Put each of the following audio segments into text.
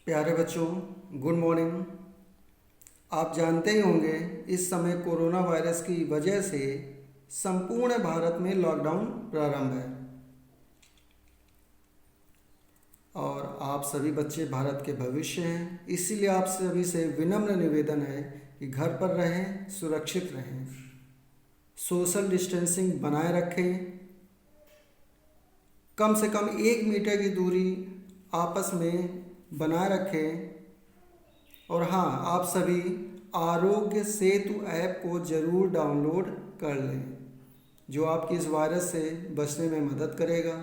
प्यारे बच्चों, good morning. आप जानते ही होंगे इस समय कोरोना वायरस की वजह से संपूर्ण भारत में लॉकडाउन प्रारंभ है और आप सभी बच्चे भारत के भविष्य हैं। इसीलिए आप सभी से विनम्र निवेदन है कि घर पर रहें, सुरक्षित रहें, सोशल डिस्टेंसिंग बनाए रखें, कम से कम 1 मीटर की दूरी आपस में बनाए रखें। और हाँ, आप सभी आरोग्य सेतु ऐप को ज़रूर डाउनलोड कर लें, जो आपकी इस वायरस से बचने में मदद करेगा।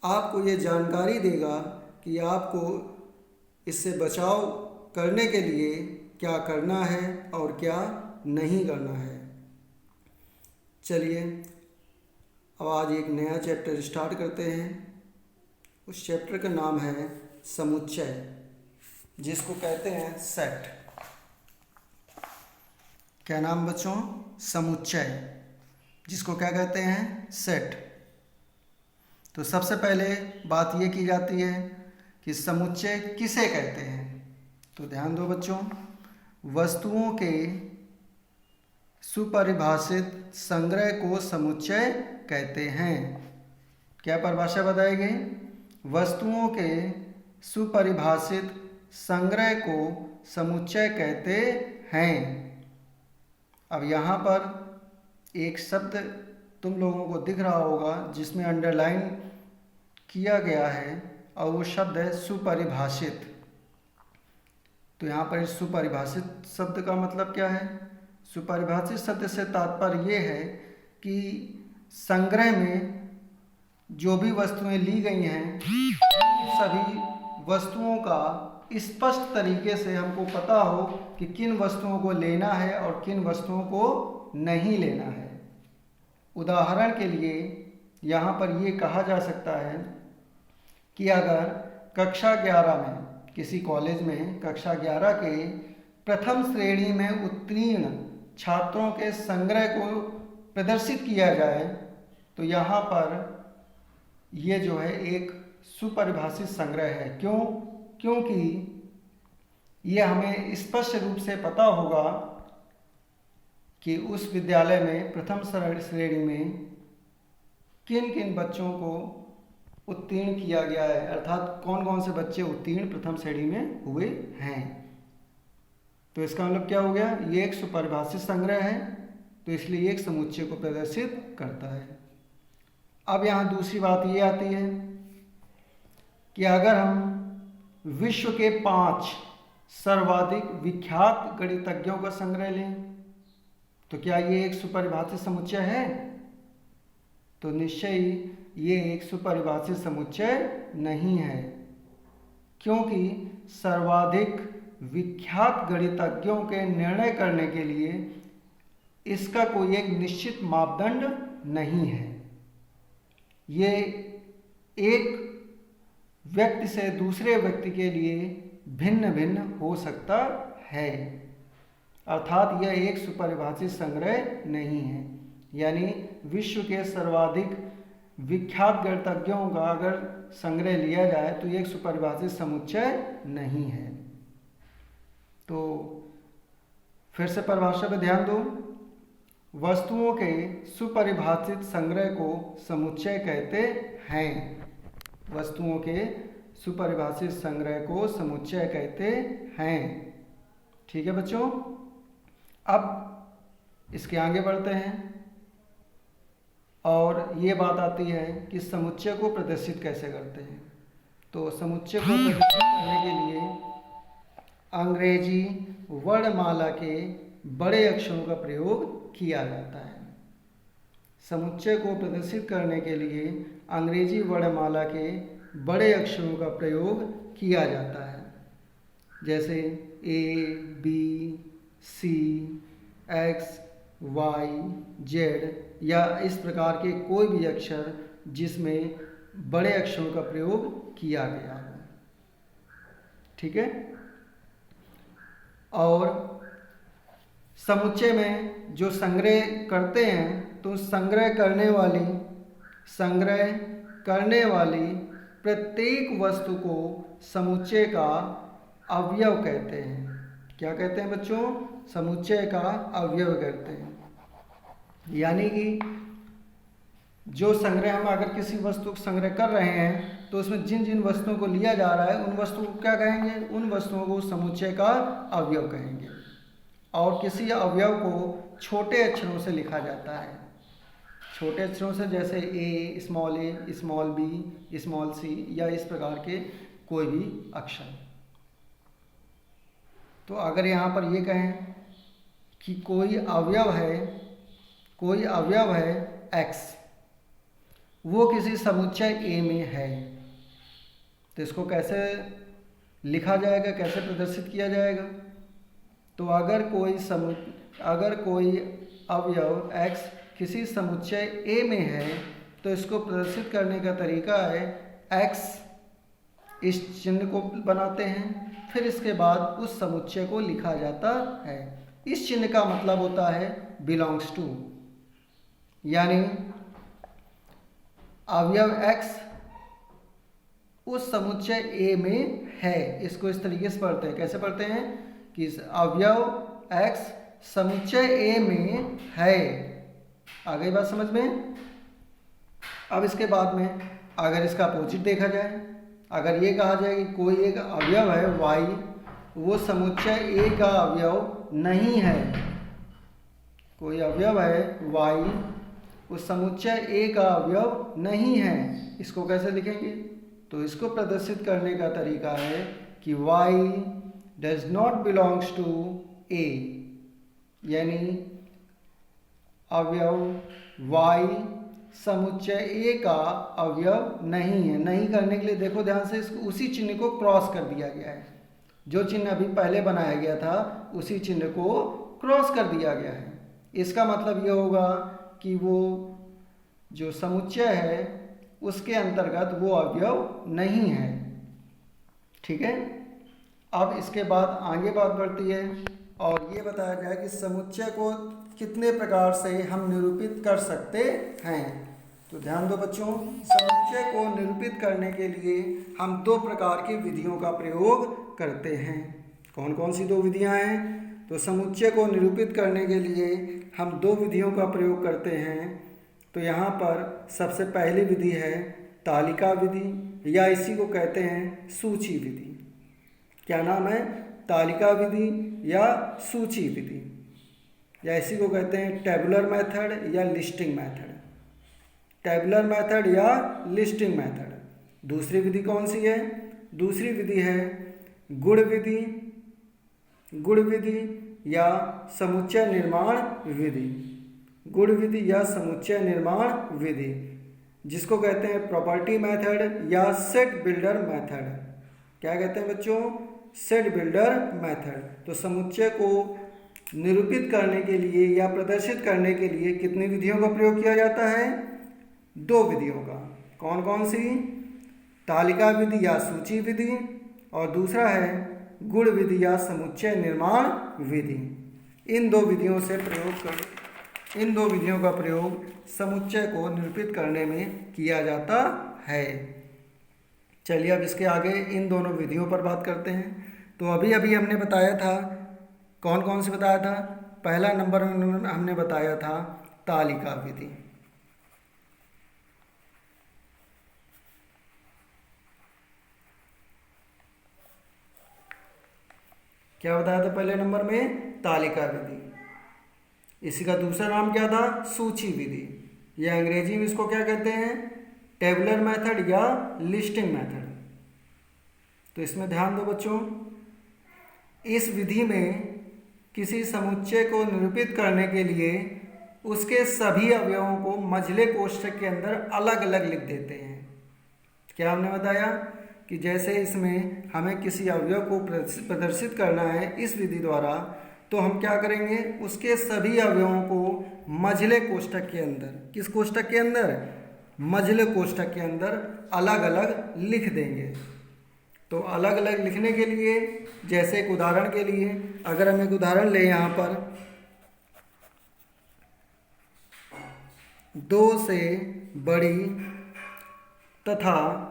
आपको ये जानकारी देगा कि आपको इससे बचाव करने के लिए क्या करना है और क्या नहीं करना है। चलिए अब आज एक नया चैप्टर स्टार्ट करते हैं। उस चैप्टर का नाम है समुच्चय, जिसको कहते हैं सेट। क्या नाम बच्चों? समुच्चय, जिसको क्या कहते हैं? सेट। तो सबसे पहले बात ये की जाती है कि समुच्चय किसे कहते हैं। तो ध्यान दो बच्चों, वस्तुओं के सुपरिभाषित संग्रह को समुच्चय कहते हैं। क्या परिभाषा बताई गई? वस्तुओं के सुपरिभाषित संग्रह को समुच्चय कहते हैं। अब यहाँ पर एक शब्द तुम लोगों को दिख रहा होगा जिसमें अंडरलाइन किया गया है और वो शब्द है सुपरिभाषित। तो यहाँ पर इस सुपरिभाषित शब्द का मतलब क्या है? सुपरिभाषित शब्द से तात्पर्य ये है कि संग्रह में जो भी वस्तुएं ली गई हैं, सभी वस्तुओं का स्पष्ट तरीके से हमको पता हो कि किन वस्तुओं को लेना है और किन वस्तुओं को नहीं लेना है। उदाहरण के लिए यहाँ पर ये कहा जा सकता है कि अगर कक्षा 11 में, किसी कॉलेज में कक्षा 11 के प्रथम श्रेणी में उत्तीर्ण छात्रों के संग्रह को प्रदर्शित किया जाए, तो यहाँ पर ये जो है एक सुपरिभाषित संग्रह है। क्यों? क्योंकि ये हमें स्पष्ट रूप से पता होगा कि उस विद्यालय में प्रथम श्रेणी में किन किन बच्चों को उत्तीर्ण किया गया है, अर्थात कौन कौन से बच्चे उत्तीर्ण प्रथम श्रेणी में हुए हैं। तो इसका मतलब क्या हो गया? ये एक सुपरिभाषित संग्रह है, तो इसलिए एक समुच्चय को प्रदर्शित करता है। अब यहाँ दूसरी बात ये आती है कि अगर हम विश्व के 5 सर्वाधिक विख्यात गणितज्ञों का संग्रह लें, तो क्या ये एक सुपरिभाषित समुच्चय है? तो निश्चय ही ये एक सुपरिभाषित समुच्चय नहीं है, क्योंकि सर्वाधिक विख्यात गणितज्ञों के निर्णय करने के लिए इसका कोई एक निश्चित मापदंड नहीं है। ये एक व्यक्ति से दूसरे व्यक्ति के लिए भिन्न भिन्न हो सकता है, अर्थात यह एक सुपरिभाषित संग्रह नहीं है। यानी विश्व के सर्वाधिक विख्यात गणितज्ञों का अगर संग्रह लिया जाए तो एक सुपरिभाषित समुच्चय नहीं है। तो फिर से परिभाषा पर ध्यान दो, वस्तुओं के सुपरिभाषित संग्रह को समुच्चय कहते हैं। वस्तुओं के सुपरिभाषित संग्रह को समुच्चय कहते हैं। ठीक है बच्चों, अब इसके आगे बढ़ते हैं और ये बात आती है कि समुच्चय को प्रदर्शित कैसे करते हैं। तो समुच्चय को प्रदर्शित करने के लिए अंग्रेजी वर्णमाला के बड़े अक्षरों का प्रयोग किया जाता है। समुच्चय को प्रदर्शित करने के लिए अंग्रेजी वर्णमाला के बड़े अक्षरों का प्रयोग किया जाता है, जैसे A, B, C, X, Y, Z या इस प्रकार के कोई भी अक्षर जिसमें बड़े अक्षरों का प्रयोग किया गया हो। ठीक है। और समुच्चय में जो संग्रह करते हैं, तो संग्रह करने वाली प्रत्येक वस्तु को समुच्चय का अवयव कहते हैं। क्या कहते हैं बच्चों? समुच्चय का अवयव कहते हैं। यानी कि जो संग्रह, हम अगर किसी वस्तु को संग्रह कर रहे हैं तो उसमें जिन जिन वस्तुओं को लिया जा रहा है उन वस्तुओं को क्या कहेंगे? उन वस्तुओं को समुच्चय का अवयव कहेंगे। और किसी अवयव को छोटे अक्षरों से लिखा जाता है। छोटे अक्षरों से जैसे ए, स्मॉल बी, स्मॉल सी, या इस प्रकार के कोई भी अक्षर। तो अगर यहाँ पर ये कहें कि कोई अवयव है एक्स, वो किसी समुच्चय ए में है, तो इसको कैसे लिखा जाएगा, कैसे प्रदर्शित किया जाएगा? तो अगर कोई अवयव x किसी समुच्चय A में है तो इसको प्रदर्शित करने का तरीका है x, इस चिन्ह को बनाते हैं, फिर इसके बाद उस समुच्चय को लिखा जाता है। इस चिन्ह का मतलब होता है बिलोंग्स टू, यानी अवयव x उस समुच्चय A में है। इसको इस तरीके से पढ़ते हैं। कैसे पढ़ते हैं? कि अवयव x समुच्चय A में है। आ गई बात समझ में? अब इसके बाद में अगर इसका अपोजिट देखा जाए, अगर ये कहा जाए कि कोई एक अवयव है y, वो समुच्चय A का अवयव नहीं है। कोई अवयव है y, उस समुच्चय A का अवयव नहीं है, इसको कैसे लिखेंगे? तो इसको प्रदर्शित करने का तरीका है कि y does not belongs to A, यानी अवयव y समुच्चय A का अवयव नहीं है। नहीं करने के लिए देखो ध्यान से, इसको उसी चिन्ह को क्रॉस कर दिया गया है। जो चिन्ह अभी पहले बनाया गया था उसी चिन्ह को क्रॉस कर दिया गया है। इसका मतलब ये होगा कि वो जो समुच्चय है उसके अंतर्गत वो अवयव नहीं है। ठीक है। अब इसके बाद आगे बात बढ़ती है और ये बताया गया कि समुच्चय को कितने प्रकार से हम निरूपित कर सकते हैं। तो ध्यान दो बच्चों, समुच्चय को निरूपित करने के लिए हम दो प्रकार की विधियों का प्रयोग करते हैं। कौन कौन सी दो विधियां हैं? तो समुच्चय को निरूपित करने के लिए हम दो विधियों का प्रयोग करते हैं। तो यहाँ पर सबसे पहली विधि है तालिका विधि, या इसी को कहते हैं सूची विधि। क्या नाम है? तालिका विधि या सूची विधि, या इसी को कहते हैं टेबुलर मेथड या लिस्टिंग मेथड। टेबुलर मेथड या लिस्टिंग मेथड। दूसरी विधि कौन सी है? दूसरी विधि है गुण विधि, गुण विधि या समुच्चय निर्माण विधि। गुण विधि या समुच्चय निर्माण विधि, जिसको कहते हैं प्रॉपर्टी मेथड या सेट बिल्डर मेथड। क्या कहते हैं बच्चों? Set builder method. तो समुच्चय को निरूपित करने के लिए या प्रदर्शित करने के लिए कितनी विधियों का प्रयोग किया जाता है? दो विधियों का। कौन कौन सी? तालिका विधि या सूची विधि, और दूसरा है गुण विधि या समुच्चय निर्माण विधि। इन दो विधियों का प्रयोग समुच्चय को निरूपित करने में किया जाता है। चलिए अब इसके आगे इन दोनों विधियों पर बात करते हैं। तो अभी अभी हमने बताया था, कौन कौन से बताया था? पहला नंबर में हमने बताया था तालिका विधि। क्या बताया था पहले नंबर में? तालिका विधि। इसी का दूसरा नाम क्या था? सूची विधि, या अंग्रेजी में इसको क्या कहते हैं? टेबुलर मेथड या लिस्टिंग मेथड। तो इसमें ध्यान दो बच्चों, इस विधि में किसी समुच्चय को निरूपित करने के लिए उसके सभी अवयवों को मझले कोष्ठक के अंदर अलग अलग लिख देते हैं। क्या हमने बताया कि जैसे इसमें हमें किसी अवयव को प्रदर्शित करना है इस विधि द्वारा, तो हम क्या करेंगे? उसके सभी अवयवों को मझले कोष्ठक के अंदर, किस कोष्ठक के अंदर? मझले कोष्ठक के अंदर अलग अलग लिख देंगे। तो अलग अलग लिखने के लिए, जैसे एक उदाहरण के लिए अगर हम एक उदाहरण लें यहाँ पर, 2 से बड़ी तथा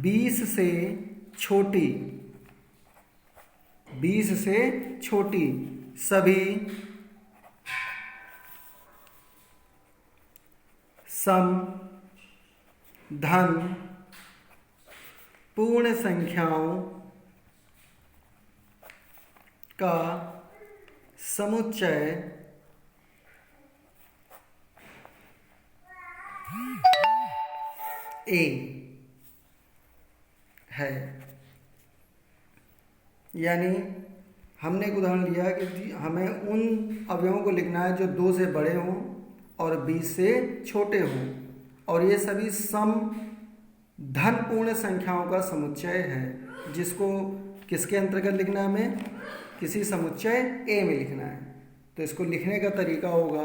20 से छोटी, 20 से छोटी सभी सम धन पूर्ण संख्याओं का समुच्चय ए है। यानी हमने एक उदाहरण लिया कि हमें उन अवयवों को लिखना है जो 2 से बड़े हों और 20 से छोटे हों, और ये सभी सम धन पूर्ण संख्याओं का समुच्चय है, जिसको किसके अंतर्गत लिखना है, हमें किसी समुच्चय ए में लिखना है। तो इसको लिखने का तरीका होगा,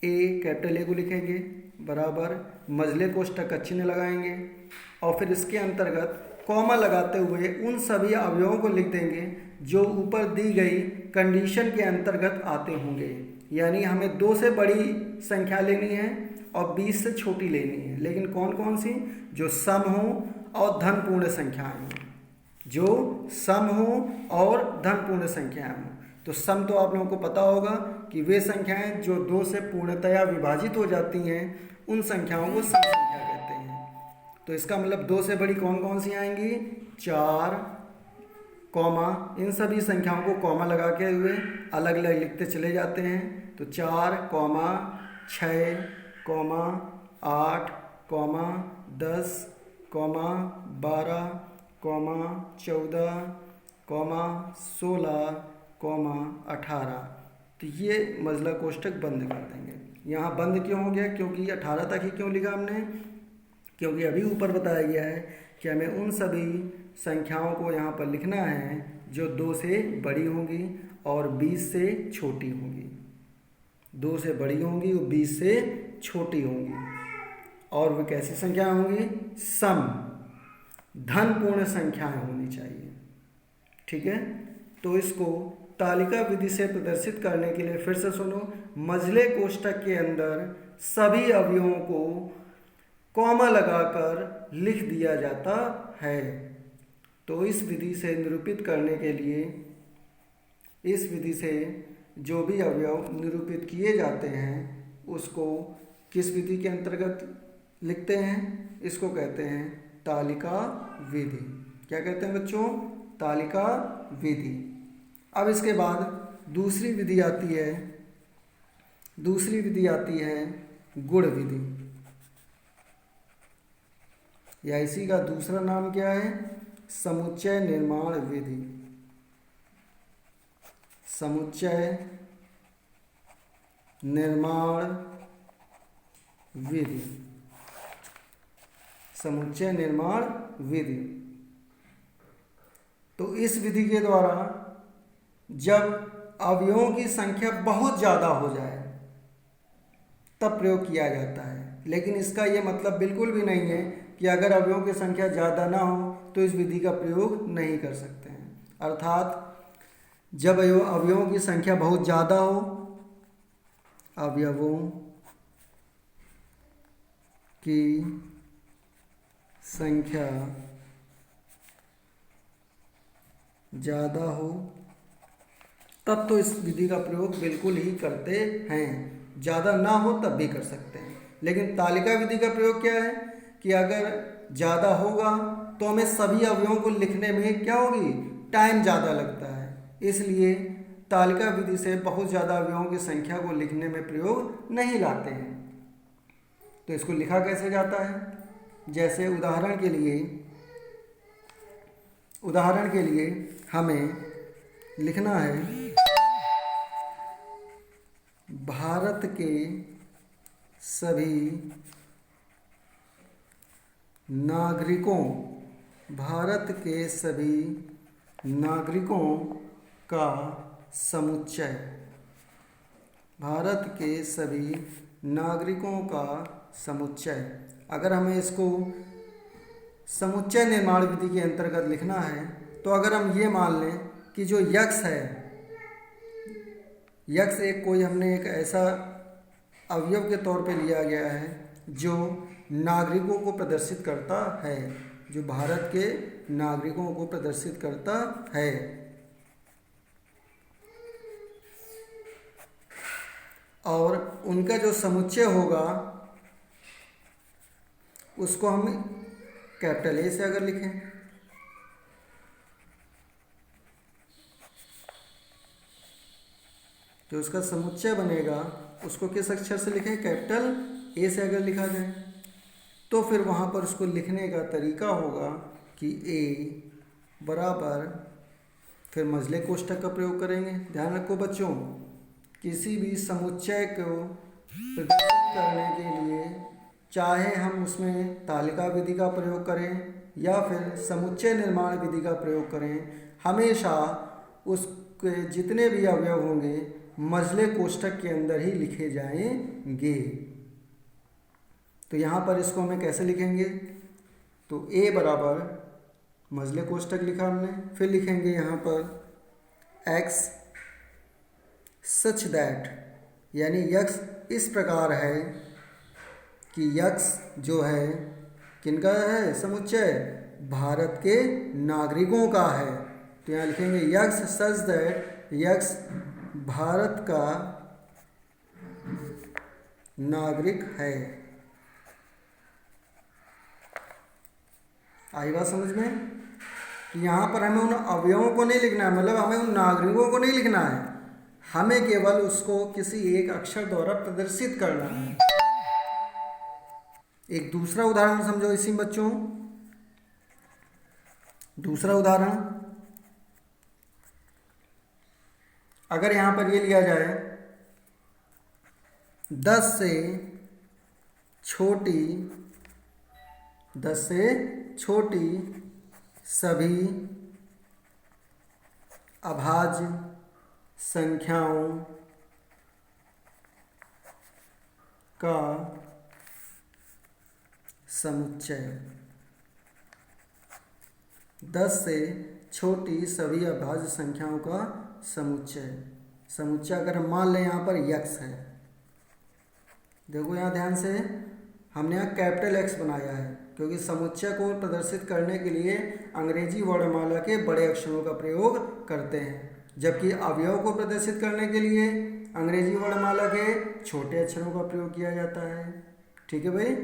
ए कैपिटल ए को लिखेंगे बराबर मझले कोष्ठक का चिन्ह लगाएंगे और फिर इसके अंतर्गत कॉमा लगाते हुए उन सभी अवयवों को लिख देंगे जो ऊपर दी गई कंडीशन के अंतर्गत आते होंगे। यानी हमें 2 से बड़ी संख्या लेनी है और 20 से छोटी लेनी है, लेकिन कौन कौन सी, जो सम हो और धन पूर्ण संख्याएं हों, जो सम हो और धन पूर्ण संख्याएं हों। तो सम तो आप लोगों को पता होगा कि वे संख्याएं जो 2 से पूर्णतया विभाजित हो जाती हैं उन संख्याओं को सम संख्या कहते हैं। तो इसका मतलब 2 से बड़ी कौन कौन सी आएंगी, 4, कॉमा, इन सभी संख्याओं को कॉमा लगा के हुए अलग अलग लिखते चले जाते हैं। तो 4, 6, 8, 10, 12, 14, 16, 18। तो ये मजला कोष्ठक बंद कर देंगे। यहाँ बंद क्यों हो गया, क्योंकि 18 तक ही क्यों लिखा हमने, क्योंकि अभी ऊपर बताया गया है कि हमें उन सभी संख्याओं को यहाँ पर लिखना है जो 2 से बड़ी होंगी और 20 से छोटी होंगी। 2 से बड़ी होंगी और 20 से छोटी होंगी, और वे कैसी संख्याएं होंगी, सम धन पूर्ण संख्याएं होनी चाहिए। ठीक है, तो इसको तालिका विधि से प्रदर्शित करने के लिए फिर से सुनो, मझले कोष्ठक के अंदर सभी अवयवों को कॉमा लगाकर लिख दिया जाता है। तो इस विधि से निरूपित करने के लिए, इस विधि से जो भी अवयव निरूपित किए जाते हैं उसको किस विधि के अंतर्गत लिखते हैं, इसको कहते हैं तालिका विधि। क्या कहते हैं बच्चों, तालिका विधि। अब इसके बाद दूसरी विधि आती है, दूसरी विधि आती है गुण विधि, या इसी का दूसरा नाम क्या है, समुच्चय निर्माण विधि। समुच्चय निर्माण विधि, समुच्चय निर्माण विधि। तो इस विधि के द्वारा जब अवयवों की संख्या बहुत ज़्यादा हो जाए तब प्रयोग किया जाता है, लेकिन इसका ये मतलब बिल्कुल भी नहीं है कि अगर अवयवों की संख्या ज़्यादा ना हो तो इस विधि का प्रयोग नहीं कर सकते हैं। अर्थात जब अवयवों की संख्या बहुत ज़्यादा हो, अवयवों की संख्या ज़्यादा हो तब तो इस विधि का प्रयोग बिल्कुल ही करते हैं, ज़्यादा ना हो तब भी कर सकते हैं। लेकिन तालिका विधि का प्रयोग क्या है कि अगर ज़्यादा होगा तो हमें सभी अवयवों को लिखने में क्या होगी, टाइम ज़्यादा लगता है, इसलिए तालिका विधि से बहुत ज़्यादा अवयवों की संख्या को लिखने में प्रयोग नहीं लाते हैं। तो इसको लिखा कैसे जाता है, जैसे उदाहरण के लिए हमें लिखना है भारत के सभी नागरिकों का समुच्चय, भारत के सभी नागरिकों का समुच्चय। अगर हमें इसको समुच्चय निर्माण विधि के अंतर्गत लिखना है तो अगर हम ये मान लें कि जो यक्ष है, यक्ष कोई हमने एक ऐसा अवयव के तौर पे लिया गया है जो नागरिकों को प्रदर्शित करता है, जो भारत के नागरिकों को प्रदर्शित करता है। और उनका जो समुच्चय होगा उसको हम कैपिटल ए से अगर लिखें, जो उसका समुच्चय बनेगा उसको किस अक्षर से लिखें, कैपिटल ए से अगर लिखा जाए, तो फिर वहाँ पर उसको लिखने का तरीका होगा कि ए बराबर, फिर मझले कोष्ठक का प्रयोग करेंगे। ध्यान रखो बच्चों, किसी भी समुच्चय को प्रदर्शित करने के लिए चाहे हम उसमें तालिका विधि का प्रयोग करें या फिर समुच्चय निर्माण विधि का प्रयोग करें, हमेशा उसके जितने भी अवयव होंगे मझले कोष्ठक के अंदर ही लिखे जाएंगे। तो यहाँ पर इसको हमें कैसे लिखेंगे, तो ए बराबर मझले कोष्ठक लिखा हमने, फिर लिखेंगे यहाँ पर एक्स सच दैट, यानी यक्स इस प्रकार है कि यक्स जो है किनका है, समुच्चय भारत के नागरिकों का है। तो यहाँ लिखेंगे x such that, x Bharat का नागरिक है। आई बात समझ में कि यहाँ पर हमें उन अवयवों को नहीं लिखना है, मतलब हमें उन नागरिकों को नहीं लिखना है, हमें केवल उसको किसी एक अक्षर द्वारा प्रदर्शित करना है। एक दूसरा उदाहरण समझो इसी बच्चों, दूसरा उदाहरण अगर यहां पर ये लिया जाए 10 से छोटी सभी अभाज्य संख्याओं का समुच्चय, 10 से छोटी सभी अभाज्य संख्याओं का समुच्चय अगर हम मान लें यहाँ पर यक्स है, देखो यहाँ ध्यान से हमने यहाँ कैपिटल एक्स बनाया है क्योंकि समुच्चय को प्रदर्शित करने के लिए अंग्रेजी वर्णमाला के बड़े अक्षरों का प्रयोग करते हैं, जबकि अवयव को प्रदर्शित करने के लिए अंग्रेजी वर्णमाला के छोटे अक्षरों का प्रयोग किया जाता है। ठीक है भाई।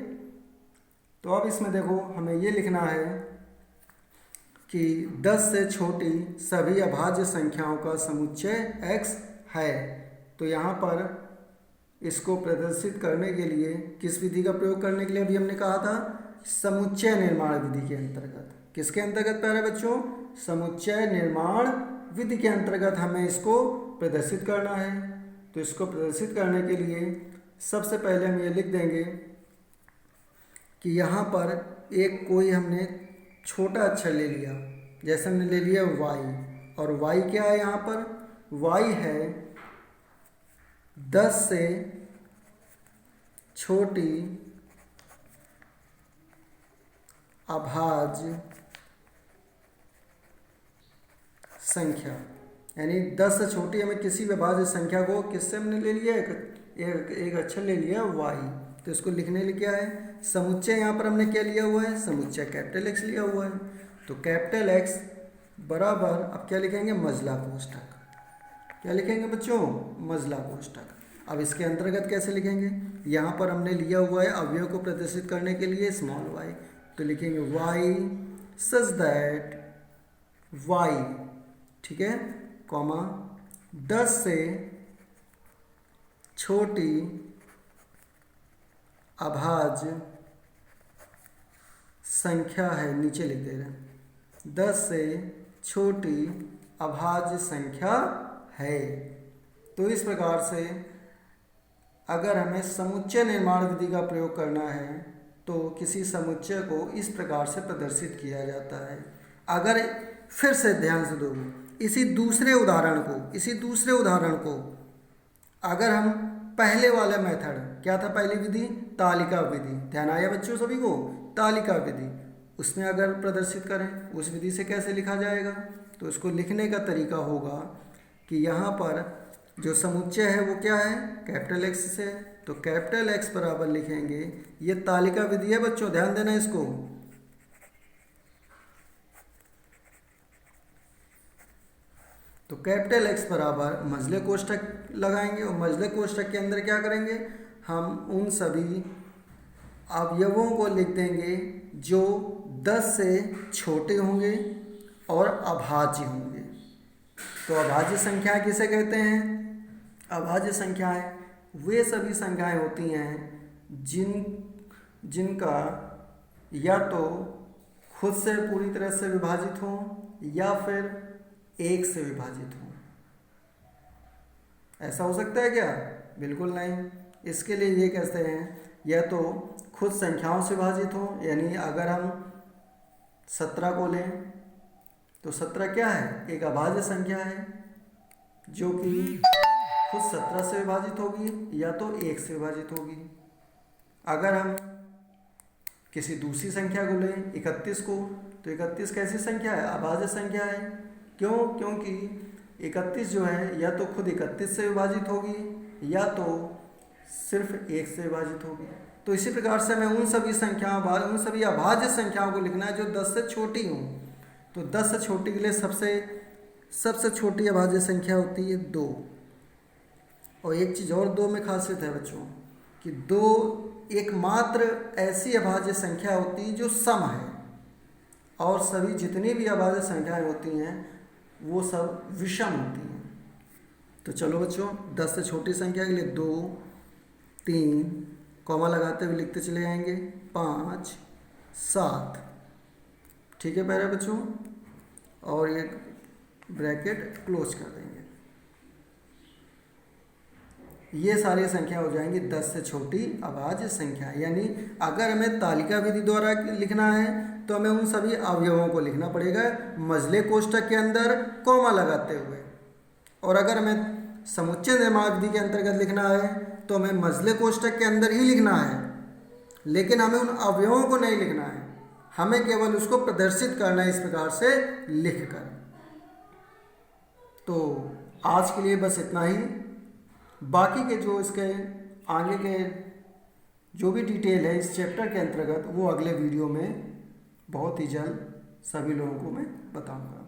तो अब इसमें देखो हमें ये लिखना है कि 10 से छोटी सभी अभाज्य संख्याओं का समुच्चय x है। तो यहाँ पर इसको प्रदर्शित करने के लिए किस विधि का प्रयोग करने के लिए अभी हमने कहा था, समुच्चय निर्माण विधि के अंतर्गत। किसके अंतर्गत प्यारे बच्चों, समुच्चय निर्माण विधि के अंतर्गत हमें इसको प्रदर्शित करना है। तो इसको प्रदर्शित करने के लिए सबसे पहले हम ये लिख देंगे कि यहाँ पर एक कोई हमने छोटा अक्षर ले लिया, जैसे हमने ले लिया y, और y क्या है यहाँ पर, y है 10 से छोटी अभाज्य संख्या, यानी 10 से छोटी हमें किसी भी अभाज्य संख्या को किससे हमने ले लिया, एक अक्षर ले लिया y। तो इसको लिखने के लिए क्या है, समुच्चय यहाँ पर हमने क्या लिया हुआ है, समुच्चय कैपिटल एक्स लिया हुआ है। तो कैपिटल एक्स बराबर अब क्या लिखेंगे, मझला कोष्ठक। क्या लिखेंगे बच्चों, मझला कोष्ठक। अब इसके अंतर्गत कैसे लिखेंगे, यहाँ पर हमने लिया हुआ है अवयव को प्रदर्शित करने के लिए स्मॉल y, तो लिखेंगे y सच दैट y, ठीक है, कॉमा 10 से छोटी अभाज्य संख्या है, नीचे लिख दे रहे हैं 10 से छोटी अभाज्य संख्या है। तो इस प्रकार से अगर हमें समुच्चय निर्माण विधि का प्रयोग करना है तो किसी समुच्चय को इस प्रकार से प्रदर्शित किया जाता है। अगर फिर से ध्यान से दो, इसी दूसरे उदाहरण को अगर हम पहले वाला मेथड क्या था, पहली विधि तालिका विधि, ध्यान आया बच्चों सभी को, तालिका विधि, उसमें अगर प्रदर्शित करें उस विधि से कैसे लिखा जाएगा, तो उसको लिखने का तरीका होगा कि यहाँ पर जो समुच्चय है वो क्या है, कैपिटल एक्स से, तो कैपिटल एक्स बराबर लिखेंगे, ये तालिका विधि है बच्चों, ध्यान देना इसको, तो कैपिटल X बराबर मझले कोष्ठक लगाएंगे और मझले कोष्ठक के अंदर क्या करेंगे, हम उन सभी अवयवों को लिख देंगे जो 10 से छोटे होंगे और अभाज्य होंगे। तो अभाज्य संख्या किसे कहते हैं? अभाज्य संख्याएं वे सभी संख्याएं होती हैं जिनका या तो खुद से पूरी तरह से विभाजित हो या फिर एक से विभाजित हो। ऐसा हो सकता है क्या? बिल्कुल नहीं। इसके लिए ये कहते हैं या तो खुद संख्याओं से विभाजित हो, यानी अगर हम 17 को लें तो 17 क्या है? एक अभाज्य संख्या है जो कि खुद 17 से विभाजित होगी या तो 1 से विभाजित होगी। अगर हम किसी दूसरी संख्या को लें 31 को, तो 31 कैसी संख्या है? अभाज्य संख्या है। क्यों? क्योंकि 31 जो है या तो खुद 31 से विभाजित होगी या तो सिर्फ 1 से विभाजित होगी। तो इसी प्रकार से हमें उन सभी संख्याओं उन सभी अभाज्य संख्याओं को लिखना है जो 10 से छोटी हों। तो 10 से छोटी के लिए सबसे छोटी अभाज्य संख्या होती है 2। और एक चीज़ और 2 में खासियत है बच्चों कि 2 एकमात्र ऐसी अभाज्य संख्या होती है जो सम है, और सभी जितनी भी अभाज्य संख्याएं होती हैं वो सब विषम होती हैं। तो चलो बच्चों 10 से छोटी संख्या के लिए 2, 3 कॉमा लगाते हुए लिखते चले जाएंगे, 5, 7। ठीक है प्यारे बच्चों, और ये ब्रैकेट क्लोज कर देंगे। ये सारी संख्या हो जाएंगी 10 से छोटी अभाज्य संख्या। यानी अगर हमें तालिका विधि द्वारा लिखना है तो हमें उन सभी अवयवों को लिखना पड़ेगा मझले कोष्ठक के अंदर कॉमा लगाते हुए, और अगर हमें समुच्चय निर्माण विधि के अंतर्गत लिखना है तो हमें मझले कोष्ठक के अंदर ही लिखना है, लेकिन हमें उन अवयवों को नहीं लिखना है, हमें केवल उसको प्रदर्शित करना है इस प्रकार से लिखकर। तो आज के लिए बस इतना ही। बाकी के जो इसके आगे के जो भी डिटेल है इस चैप्टर के अंतर्गत वो अगले वीडियो में बहुत ही जल्द सभी लोगों को मैं बताऊंगा।